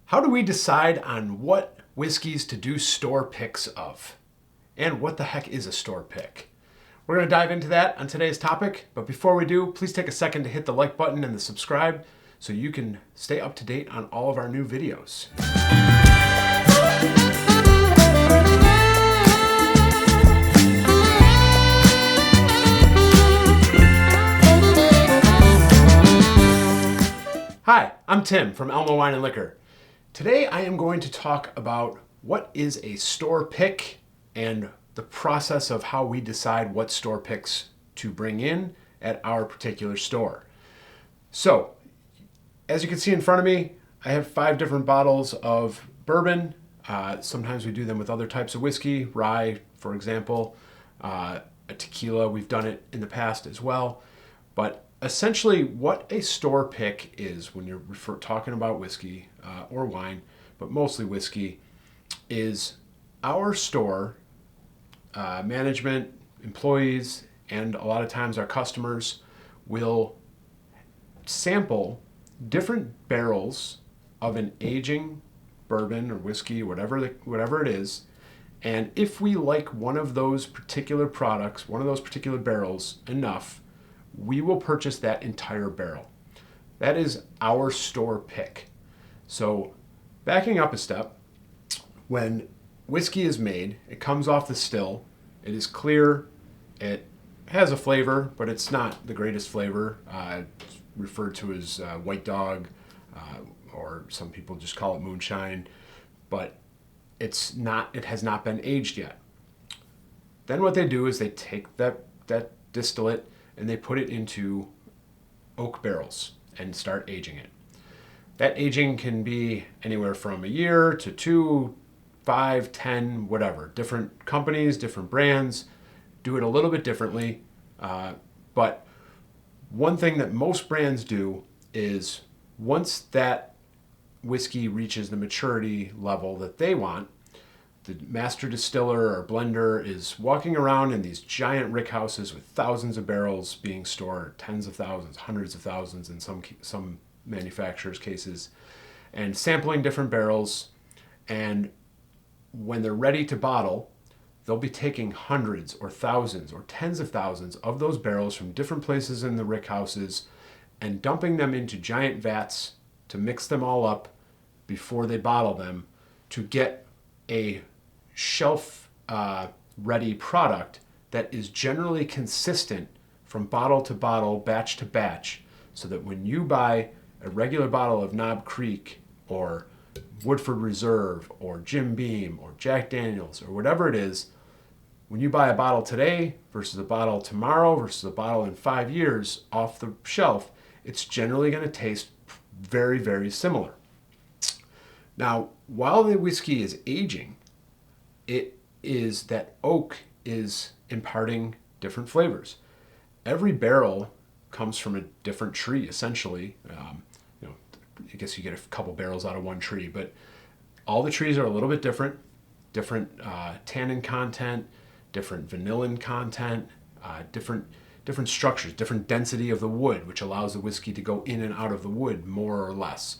How do we decide on what whiskeys to do store picks of? And what the heck is a store pick? We're going to dive into that on today's topic, but before we do, please take a second to hit the like button and the subscribe so you can stay up to date on all of our new videos. Hi, I'm Tim from Elma Wine and Liquor. Today I am going to talk about what is a store pick and the process of how we decide what store picks to bring in at our particular store. So, as you can see in front of me, I have 5 different bottles of bourbon. Sometimes we do them with other types of whiskey, rye, for example, a tequila. We've done it in the past as well. But essentially, what a store pick is when you're talking about whiskey or wine, but mostly whiskey, is our store management, employees, and a lot of times our customers will sample different barrels of an aging bourbon or whiskey, whatever it is, and if we like one of those particular products, one of those particular barrels enough, we will purchase that entire barrel. That is our store pick. So backing up a step, when whiskey is made, it comes off the still, it is clear, it has a flavor, but it's not the greatest flavor. It's referred to as white dog, or some people just call it moonshine, but it has not been aged yet. Then what they do is they take that distillate and they put it into oak barrels and start aging it. That aging can be anywhere from a year to 2, 5, 10, whatever. Different companies, different brands do it a little bit differently. But one thing that most brands do is once that whiskey reaches the maturity level that they want, the master distiller or blender is walking around in these giant rick houses with thousands of barrels being stored, tens of thousands, hundreds of thousands in some manufacturers' cases, and sampling different barrels. And when they're ready to bottle, they'll be taking hundreds or thousands or tens of thousands of those barrels from different places in the rick houses and dumping them into giant vats to mix them all up before they bottle them to get a shelf ready product that is generally consistent from bottle to bottle, batch to batch, so that when you buy a regular bottle of Knob Creek or Woodford Reserve or Jim Beam or Jack Daniels or whatever it is, when you buy a bottle today versus a bottle tomorrow versus a bottle in 5 years off the shelf, it's generally going to taste very, very similar. Now, while the whiskey is aging, it is that oak is imparting different flavors. Every barrel comes from a different tree, essentially. I guess you get a couple barrels out of one tree, but all the trees are a little bit different tannin content, different vanillin content, different structures, different density of the wood, which allows the whiskey to go in and out of the wood more or less.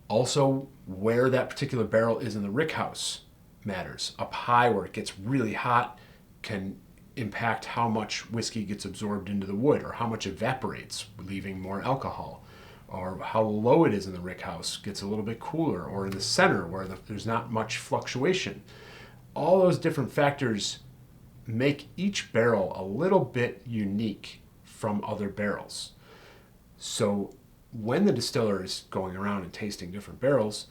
Also, where that particular barrel is in the rick house matters. Up high where it gets really hot can impact how much whiskey gets absorbed into the wood or how much evaporates, leaving more alcohol. Or how low it is in the rick house gets a little bit cooler, or in the center where there's not much fluctuation. All those different factors make each barrel a little bit unique from other barrels. So when the distiller is going around and tasting different barrels,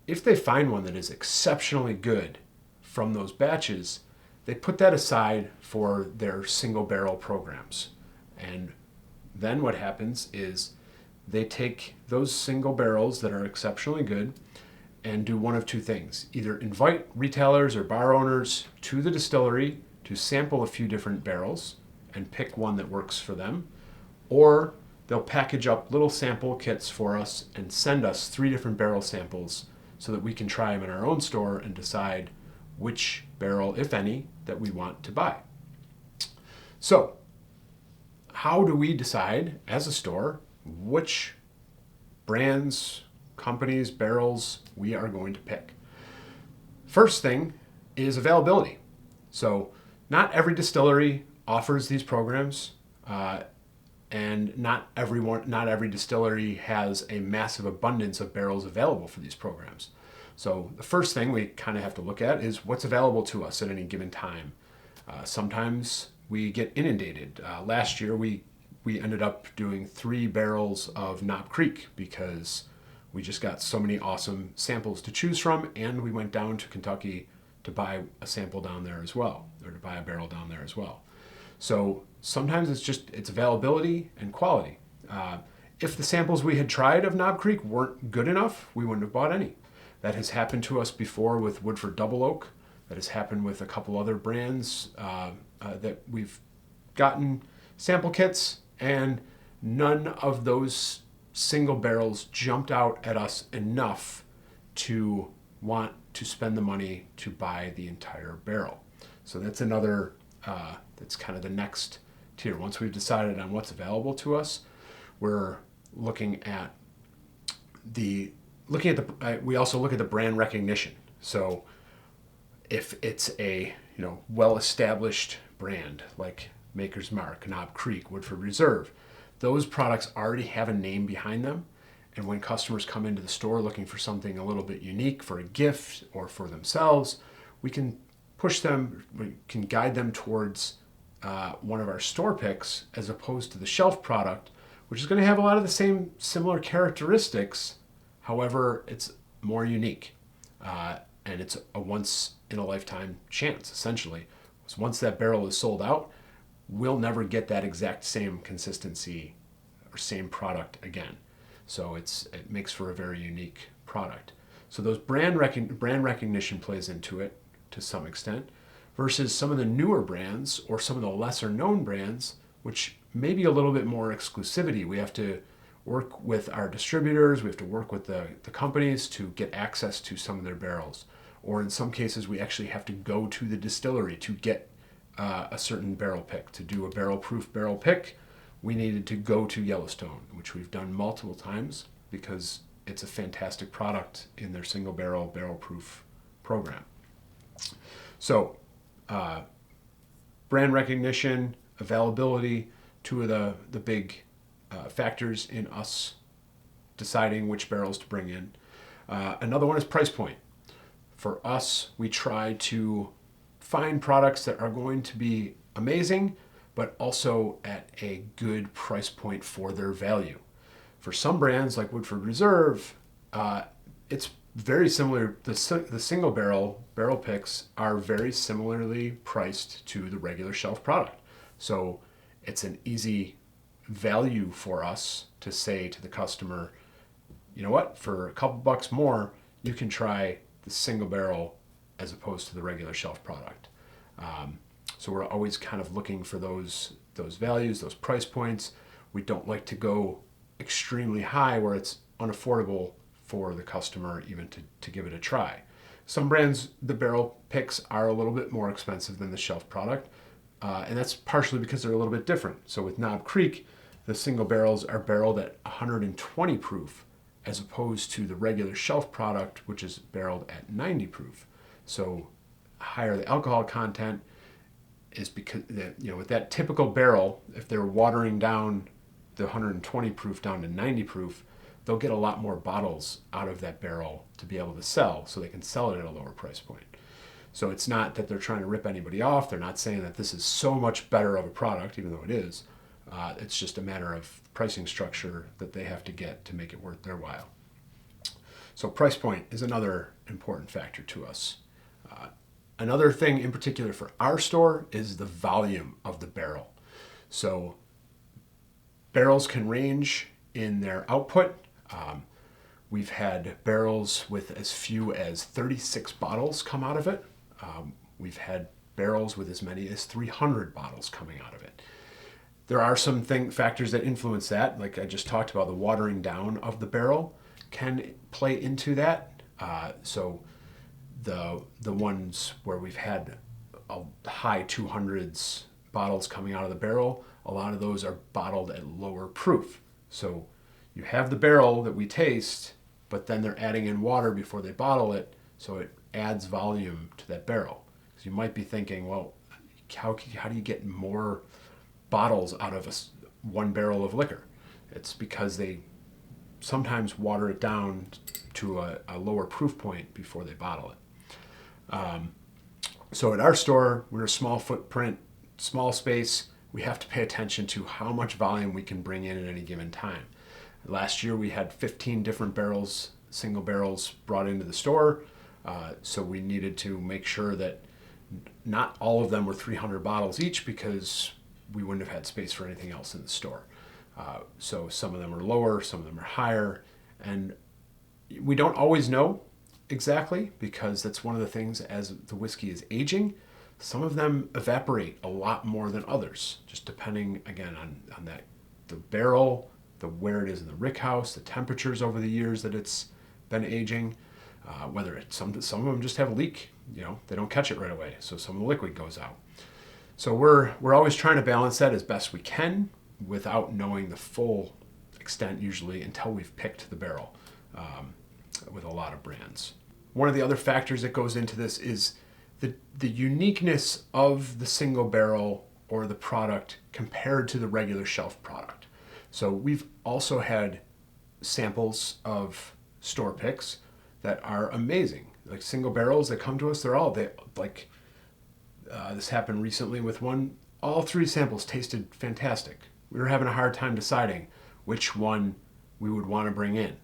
if they find one that is exceptionally good from those batches, they put that aside for their single barrel programs. And then what happens is they take those single barrels that are exceptionally good and do one of two things. Either invite retailers or bar owners to the distillery to sample a few different barrels and pick one that works for them, or they'll package up little sample kits for us and send us 3 different barrel samples so that we can try them in our own store and decide which barrel, if any, that we want to buy. So, how do we decide as a store which brands, companies, barrels we are going to pick. First thing is availability. So not every distillery offers these programs, and not every distillery has a massive abundance of barrels available for these programs. So the first thing we kind of have to look at is what's available to us at any given time. Sometimes we get inundated. Last year we ended up doing 3 barrels of Knob Creek because we just got so many awesome samples to choose from, and we went down to Kentucky to buy a sample down there as well, or to buy a barrel down there as well. So sometimes it's availability and quality. If the samples we had tried of Knob Creek weren't good enough, we wouldn't have bought any. That has happened to us before with Woodford Double Oak. That has happened with a couple other brands that we've gotten sample kits, and none of those single barrels jumped out at us enough to want to spend the money to buy the entire barrel. So that's another, that's kind of the next tier. Once we've decided on what's available to us, we're looking at we also look at the brand recognition. So if it's a well-established brand like Maker's Mark, Knob Creek, Woodford Reserve, those products already have a name behind them. And when customers come into the store looking for something a little bit unique for a gift or for themselves, we can push them, we can guide them towards one of our store picks as opposed to the shelf product, which is going to have a lot of the same similar characteristics. However, it's more unique, and it's a once-in-a-lifetime chance, essentially. So once that barrel is sold out, we'll never get that exact same consistency or same product again. So it makes for a very unique product. So those brand recognition plays into it to some extent, versus some of the newer brands or some of the lesser known brands, which may be a little bit more exclusivity. We have to work with our distributors, we have to work with the companies to get access to some of their barrels. Or in some cases, we actually have to go to the distillery to get a certain barrel pick. To do a barrel-proof barrel pick, we needed to go to Yellowstone, which we've done multiple times because it's a fantastic product in their single barrel-proof program. So brand recognition, availability, two of the big factors in us deciding which barrels to bring in. Another one is price point. For us, we try to find products that are going to be amazing, but also at a good price point for their value. For some brands like Woodford Reserve, it's very similar. The single barrel picks are very similarly priced to the regular shelf product. So it's an easy value for us to say to the customer, you know what, for a couple bucks more, you can try the single barrel as opposed to the regular shelf product. So we're always kind of looking for those values, those price points. We don't like to go extremely high where it's unaffordable for the customer even to give it a try. Some brands, the barrel picks are a little bit more expensive than the shelf product, and that's partially because they're a little bit different. So with Knob Creek, the single barrels are barreled at 120 proof as opposed to the regular shelf product, which is barreled at 90 proof. So higher the alcohol content is because, with that typical barrel, if they're watering down the 120 proof down to 90 proof, they'll get a lot more bottles out of that barrel to be able to sell, so they can sell it at a lower price point. So it's not that they're trying to rip anybody off. They're not saying that this is so much better of a product, even though it is. It's just a matter of pricing structure that they have to get to make it worth their while. So price point is another important factor to us. Another thing in particular for our store is the volume of the barrel. So barrels can range in their output. We've had barrels with as few as 36 bottles come out of it. We've had barrels with as many as 300 bottles coming out of it. There are some factors that influence that, like I just talked about, the watering down of the barrel can play into that. So the ones where we've had a high 200s bottles coming out of the barrel, a lot of those are bottled at lower proof. So you have the barrel that we taste, but then they're adding in water before they bottle it, so it adds volume to that barrel. Because you might be thinking, well, how do you get more bottles out of one barrel of liquor? It's because they sometimes water it down to a lower proof point before they bottle it. So at our store, we're a small footprint, small space. We have to pay attention to how much volume we can bring in at any given time. Last year we had 15 different barrels, single barrels brought into the store. So we needed to make sure that not all of them were 300 bottles each, because we wouldn't have had space for anything else in the store. So some of them are lower, some of them are higher, and we don't always know exactly, because that's one of the things as the whiskey is aging. Some of them evaporate a lot more than others, just depending again on that, the barrel, where it is in the rick house, the temperatures over the years that it's been aging, whether it's some of them just have a leak, they don't catch it right away, so some of the liquid goes out. So we're always trying to balance that as best we can without knowing the full extent usually until we've picked the barrel with a lot of brands. One of the other factors that goes into this is the uniqueness of the single barrel or the product compared to the regular shelf product. So we've also had samples of store picks that are amazing, like single barrels that come to us. This happened recently with one. All 3 samples tasted fantastic. We were having a hard time deciding which one we would want to bring in,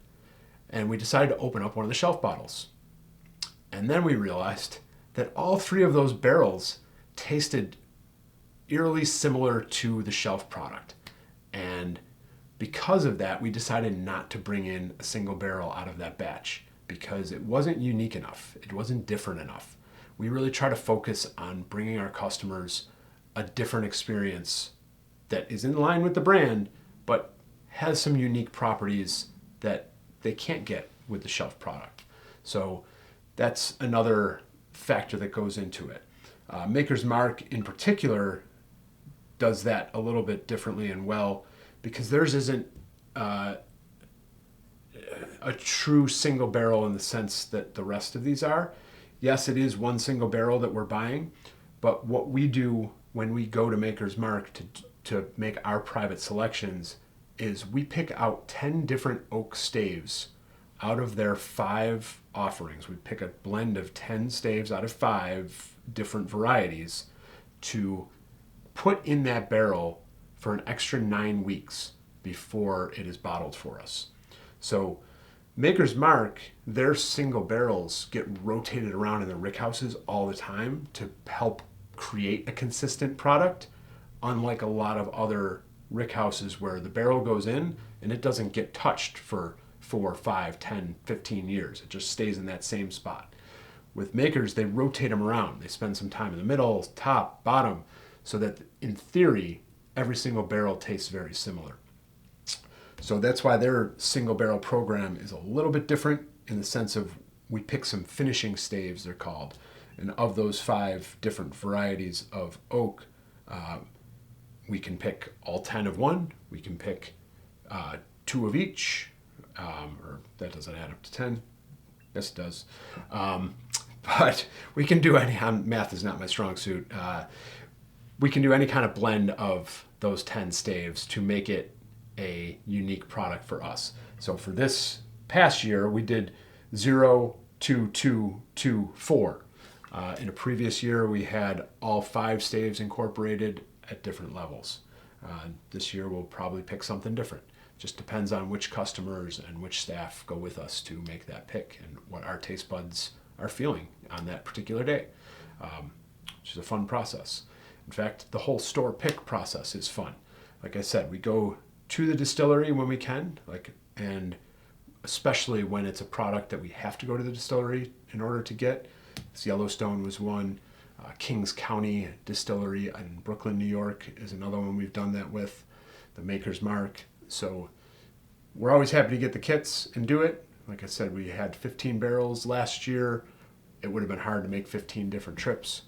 and we decided to open up one of the shelf bottles. And then we realized that all 3 of those barrels tasted eerily similar to the shelf product. And because of that, we decided not to bring in a single barrel out of that batch, because it wasn't unique enough. It wasn't different enough. We really try to focus on bringing our customers a different experience that is in line with the brand, but has some unique properties that they can't get with the shelf product. So that's another factor that goes into it. Maker's Mark in particular does that a little bit differently and well, because theirs isn't a true single barrel in the sense that the rest of these are. Yes, it is one single barrel that we're buying, but what we do when we go to Maker's Mark to make our private selections is we pick out 10 different oak staves out of their 5 offerings. We pick a blend of 10 staves out of 5 different varieties to put in that barrel for an extra 9 weeks before it is bottled for us. So Maker's Mark, their single barrels get rotated around in the rick houses all the time to help create a consistent product, unlike a lot of other rick houses where the barrel goes in and it doesn't get touched for 4, 5, 10, 15 years. It just stays in that same spot. With Makers, they rotate them around. They spend some time in the middle, top, bottom, so that in theory, every single barrel tastes very similar. So that's why their single barrel program is a little bit different in the sense of we pick some finishing staves, they're called. And of those 5 different varieties of oak, we can pick all 10 of one, we can pick 2 of each, or that doesn't add up to 10. Yes, it does. But we can do any, math is not my strong suit. We can do any kind of blend of those 10 staves to make it a unique product for us. So for this past year, we did 0, 2, 2, 2, 4. In a previous year, we had all 5 staves incorporated at different levels. This year, we'll probably pick something different. Just depends on which customers and which staff go with us to make that pick and what our taste buds are feeling on that particular day, which is a fun process. In fact, the whole store pick process is fun. Like I said, we go to the distillery when we can, and especially when it's a product that we have to go to the distillery in order to get. This Yellowstone was one. Kings County Distillery in Brooklyn, New York is another one we've done that with. The Maker's Mark. So we're always happy to get the kits and do it. Like I said, we had 15 barrels last year. It would have been hard to make 15 different trips.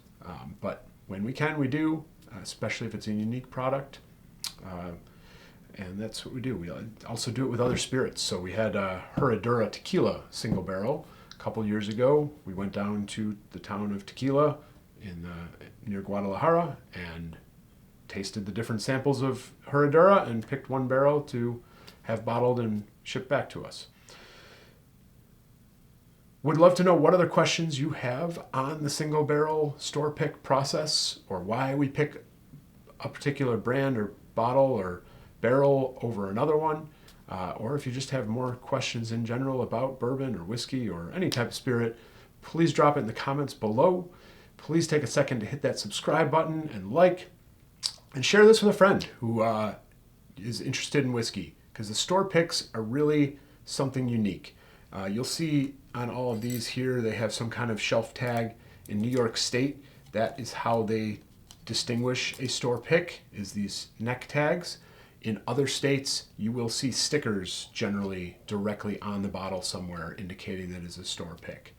But when we can, we do, especially if it's a unique product. And that's what we do. We also do it with other spirits. So we had Herradura tequila single barrel a couple years ago. We went down to the town of Tequila near Guadalajara and tasted the different samples of Herradura and picked one barrel to have bottled and shipped back to us. Would love to know what other questions you have on the single barrel store pick process, or why we pick a particular brand or bottle or barrel over another one, or if you just have more questions in general about bourbon or whiskey or any type of spirit, please drop it in the comments below. Please take a second to hit that subscribe button and like, and share this with a friend who is interested in whiskey, because the store picks are really something unique. You'll see on all of these here, they have some kind of shelf tag. In New York State, that is how they distinguish a store pick, is these neck tags. In other states, you will see stickers generally directly on the bottle somewhere indicating that it's a store pick.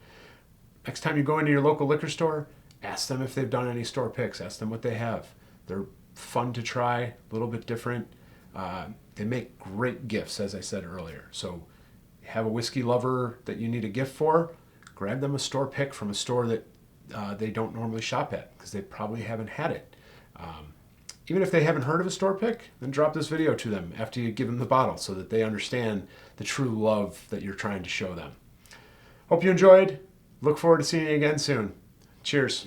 Next time you go into your local liquor store, ask them if they've done any store picks. Ask them what they have. They're fun to try, a little bit different. They make great gifts, as I said earlier. So have a whiskey lover that you need a gift for, grab them a store pick from a store that they don't normally shop at, because they probably haven't had it. Even if they haven't heard of a store pick, then drop this video to them after you give them the bottle so that they understand the true love that you're trying to show them. Hope you enjoyed. Look forward to seeing you again soon. Cheers.